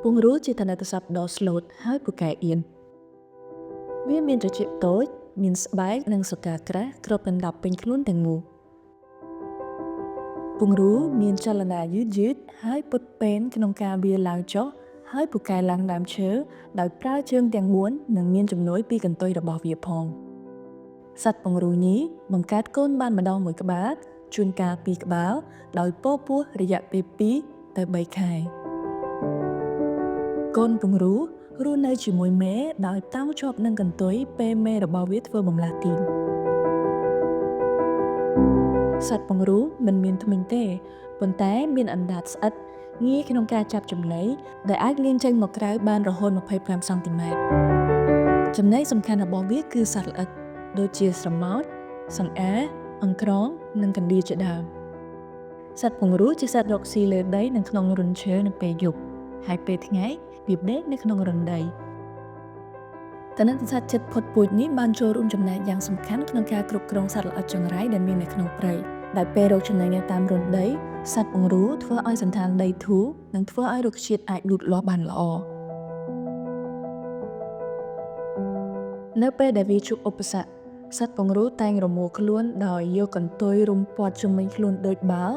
ពង្រូលជាទនស័ព្ទដ៏ស្លូតហើយពូកែអៀនវាមានត្រចៀកតូចមានស្បែកនិងសកាក្រាស់គ្របដណ្ដប់ពេញខ្លួនទាំងមូលពង្រូលមានចលនាយឺតៗហើយពុតពេនក្នុងការវារឡើងចុះហើយពូកែឡើងដើមឈើដោយប្រើជើងទាំង4និងមានជំនួយពីកន្ទុយរបស់វាផងសត្វពង្រូលនេះបង្កើតកូនបានម្ដងមួយក្បាលជួនកាល2ក្បាលដោយពពោះរយៈពេល2ទៅ3ខែកូនពង្រូលរស់នៅជាមួយមេដោយតោងជាប់នឹងកន្ទុយពេលមេរបស់វាធ្វើបម្លាស់ទីនសត្វពង្រូលមិនមានធ្មេញទេប៉ុន្តែមានអណ្ដាតស្អិតងាយក្នុងការចាប់ចំណីដែលអាចលាងចេញមកក្រៅបានរហូត25សង់ទីម៉ែត្រចំណីសំខាន់របស់វាគឺសត្វល្អិតដូចជាស្រមោចសង្អាអង្ក្រងនិងកណ្ដៀរជាដើមសត្វពង្រូលជាសត្វរកស៊ីលើដីនិងក្នុងរន្ធឈើនៅពេលយប់ហើយពេលថ្ងៃវាដេកនៅក្នុងរន្ធដីតនិតសត្វជិតផុតពូជនេះបានចូលរួមចំណែកយ៉ាងសំខាន់ក្នុងការគ្រប់គ្រងសត្វល្អិតចង្រៃដែលមាននៅក្នុងព្រៃដែលពេលរកចំណីនៅតាមរន្ធដីសត្វពង្រូលធ្វើឲ្យសណ្ឋានដីធូរនិងធ្វើឲ្យរុក្ខជាតិអាចលូតលាស់បានល្អនៅពេលដែលវាជួបឧបសគ្គសត្វពង្រូលតែងរមួលខ្លួនដោយយកកន្ទុយរុំព័ទ្ធជុំវិញខ្លួនដូចបាល់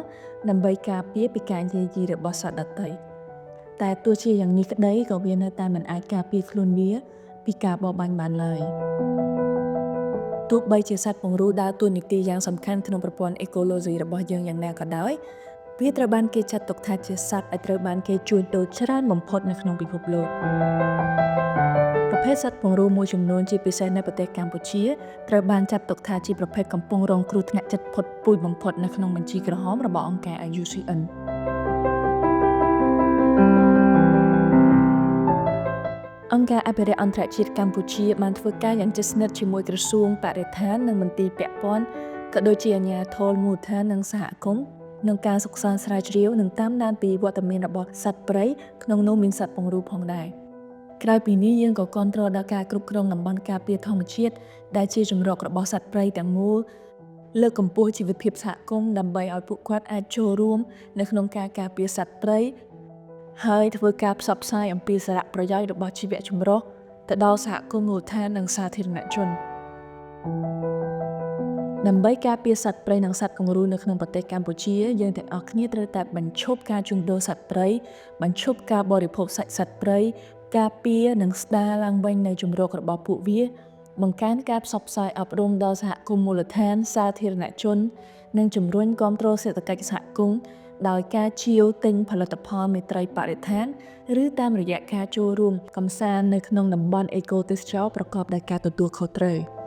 ដើម្បីការពារពីការយាយីរបស់សត្វដទៃតែទោះជាយ៉ាងនេះក្តីក៏វានៅតែមិនអាចការពារខ្លួនវាពីការបរបាញ់បានឡើយទោះបីជាសត្វពង្រូលដើរតួនាទីយ៉ាងសំខាន់ក្នុងប្រព័ន្ធអេកូឡូស៊ីរបស់យើងយ៉ាងណាក៏ដោយវាត្រូវបានគេចាត់ទុកថាជាសត្វដែលត្រូវបានគេជួញដូរច្រើនបំផុតនៅក្នុងពិភពលោកប្រភេទសត្វពង្រូលមួយចំនួនជាពិសេសនៅប្រទេសកម្ពុជាត្រូវបានចាត់ទុកថាជាប្រភេទកំពុងរងគ្រោះថ្នាក់ជិតផុតពូជបំផុតនៅក្នុងបញ្ជីក្រហមរបស់អង្គការ IUCNអង្គការអភិរក្សអន្តរជាតិកម្ពុជាបានធ្វើការយ៉ាងជិតស្និទ្ធជាមួយក្រសួងបរិស្ថាននិងមន្ទីរពាក់ព័ន្ធក៏ដូចជាអាជ្ញាធរមូលដ្ឋាននិងសហគមន៍ក្នុងការសិក្សាស្រាវជ្រាវនិងតាមដានពីវត្តមានរបស់សត្វព្រៃក្នុងនោះមានសត្វពង្រូលផងដែរក្រៅពីនេះយើងក៏គាំទ្រដល់ការគ្រប់គ្រងតំបន់ការពារធម្មជាតិដែលជាជម្រករបស់សត្វព្រៃទាំងមូលលើកកម្ពស់ជីវភាពសហគមន៍ដើម្បីឲ្យពួកគាត់អាចចូលរួមនៅក្នុងការការពារសត្វព្រៃហើយធ្វើការផ្សព្វផ្សាយអំពីសារៈប្រយោជន៍របស់ជីវៈចម្រុះទៅដល់សហគមន៍មូលដ្ឋាននិងសាធារណជនដើម្បីការពារសត្វព្រៃនិងសត្វពង្រូលនៅក្នុងប្រទេសកម្ពុជាយើងទាំងអស់គ្នាត្រូវតែបញ្ឈប់ការជួញដូរសត្វព្រៃបញ្ឈប់ការបរិភោគសាច់សត្វព្រៃការពារនិងស្ដារឡើងវិញនៅជម្រករបស់ពួកវាបង្កើនការផ្សព្វផ្សាយអប់រំដល់សហគមន៍មូលដ្ឋានសាធារណជននិងជំរុញគាំទ្រសេដ្ឋកិច្ចសហគមន៍ដោយការជាវទិញផលិតផលមេត្រីបរិស្ថានឬតាមរយៈការចូលរួមកម្សាន្តនៅក្នុងតំបន់អេកូទេសចរណ៍ប្រកបដោយការទទួលខុសត្រូវ។